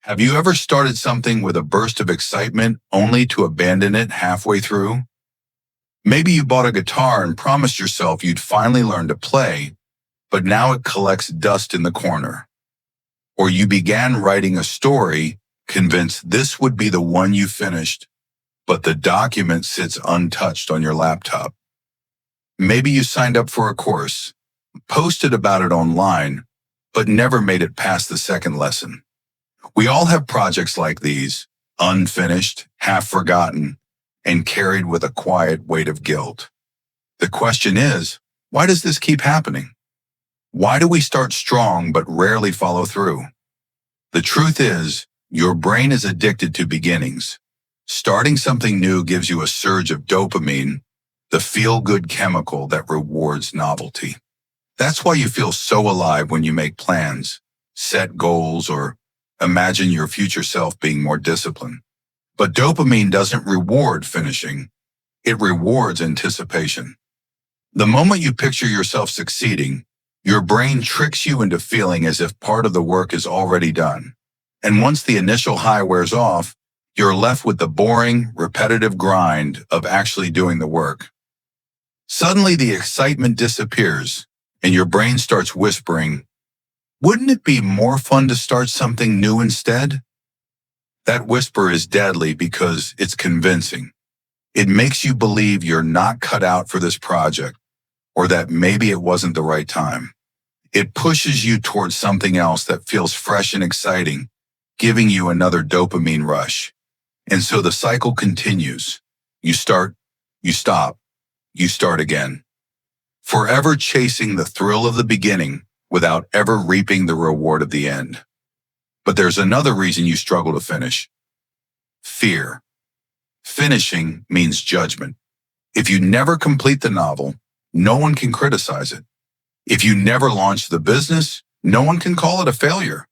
Have you ever started something with a burst of excitement only to abandon it halfway through? Maybe you bought a guitar and promised yourself you'd finally learn to play, but now it collects dust in the corner. Or you began writing a story, convinced this would be the one you finished, but the document sits untouched on your laptop. Maybe you signed up for a course, posted about it online, but never made it past the second lesson. We all have projects like these, unfinished, half forgotten, and carried with a quiet weight of guilt. The question is, why does this keep happening? Why do we start strong but rarely follow through? The truth is, your brain is addicted to beginnings. Starting something new gives you a surge of dopamine, the feel-good chemical that rewards novelty. That's why you feel so alive when you make plans, set goals, or imagine your future self being more disciplined. But dopamine doesn't reward finishing. It rewards anticipation. The moment you picture yourself succeeding, your brain tricks you into feeling as if part of the work is already done. And once the initial high wears off, you're left with the boring, repetitive grind of actually doing the work. Suddenly the excitement disappears, and your brain starts whispering, "Wouldn't it be more fun to start something new instead?" That whisper is deadly because it's convincing. It makes you believe you're not cut out for this project, or that maybe it wasn't the right time. It pushes you towards something else that feels fresh and exciting, giving you another dopamine rush. And so the cycle continues. You start, you stop, you start again. Forever chasing the thrill of the beginning without ever reaping the reward of the end. But there's another reason you struggle to finish. Fear. Finishing means judgment. If you never complete the novel, no one can criticize it. If you never launch the business, no one can call it a failure.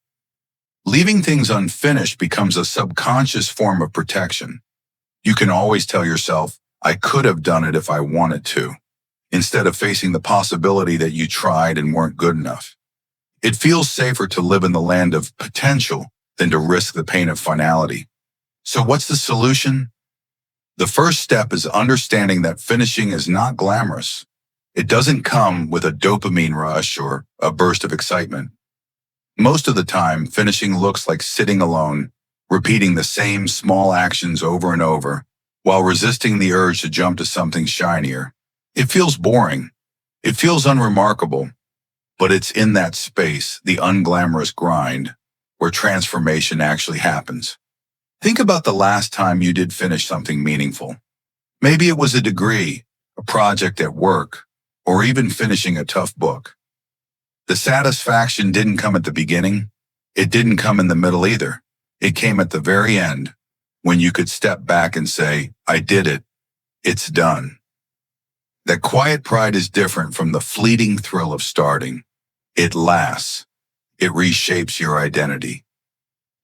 Leaving things unfinished becomes a subconscious form of protection. You can always tell yourself, "I could have done it if I wanted to," instead of facing the possibility that you tried and weren't good enough. It feels safer to live in the land of potential than to risk the pain of finality. So what's the solution? The first step is understanding that finishing is not glamorous. It doesn't come with a dopamine rush or a burst of excitement. Most of the time, finishing looks like sitting alone, repeating the same small actions over and over, while resisting the urge to jump to something shinier. It feels boring. It feels unremarkable. But it's in that space, the unglamorous grind, where transformation actually happens. Think about the last time you did finish something meaningful. Maybe it was a degree, a project at work, or even finishing a tough book. The satisfaction didn't come at the beginning. It didn't come in the middle either. It came at the very end, when you could step back and say, "I did it. It's done." That quiet pride is different from the fleeting thrill of starting. It lasts. It reshapes your identity.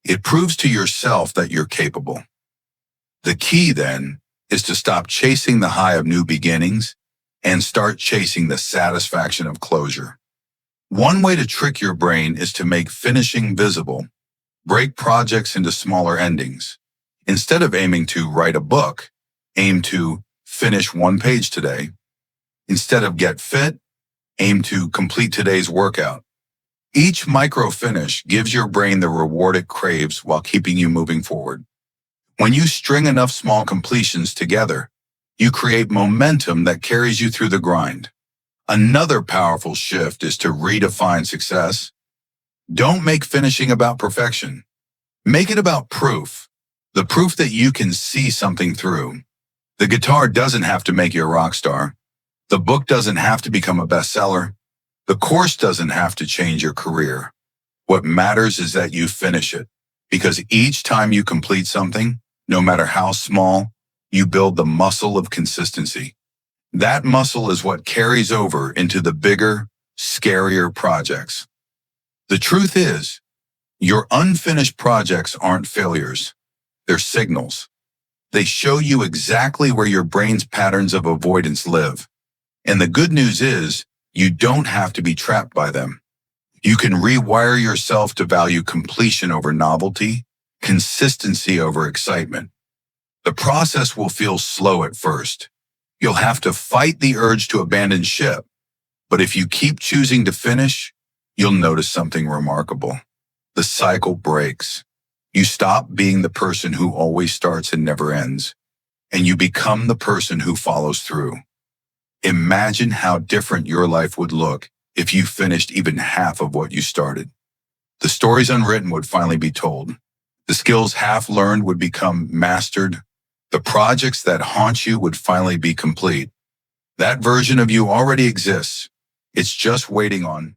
It proves to yourself that you're capable. The key, then, is to stop chasing the high of new beginnings and start chasing the satisfaction of closure. One way to trick your brain is to make finishing visible. Break projects into smaller endings. Instead of aiming to write a book, aim to finish one page today. Instead of get fit, aim to complete today's workout. Each micro finish gives your brain the reward it craves while keeping you moving forward. When you string enough small completions together, you create momentum that carries you through the grind. Another powerful shift is to redefine success. Don't make finishing about perfection. Make it about proof. The proof that you can see something through. The guitar doesn't have to make you a rock star. The book doesn't have to become a bestseller. The course doesn't have to change your career. What matters is that you finish it, because each time you complete something, no matter how small, you build the muscle of consistency. That muscle is what carries over into the bigger, scarier projects. The truth is, your unfinished projects aren't failures. They're signals. They show you exactly where your brain's patterns of avoidance live. And the good news is, you don't have to be trapped by them. You can rewire yourself to value completion over novelty, consistency over excitement. The process will feel slow at first. You'll have to fight the urge to abandon ship. But if you keep choosing to finish, you'll notice something remarkable. The cycle breaks. You stop being the person who always starts and never ends, and you become the person who follows through. Imagine how different your life would look if you finished even half of what you started. The stories unwritten would finally be told. The skills half learned would become mastered. The projects that haunt you would finally be complete. That version of you already exists. It's just waiting on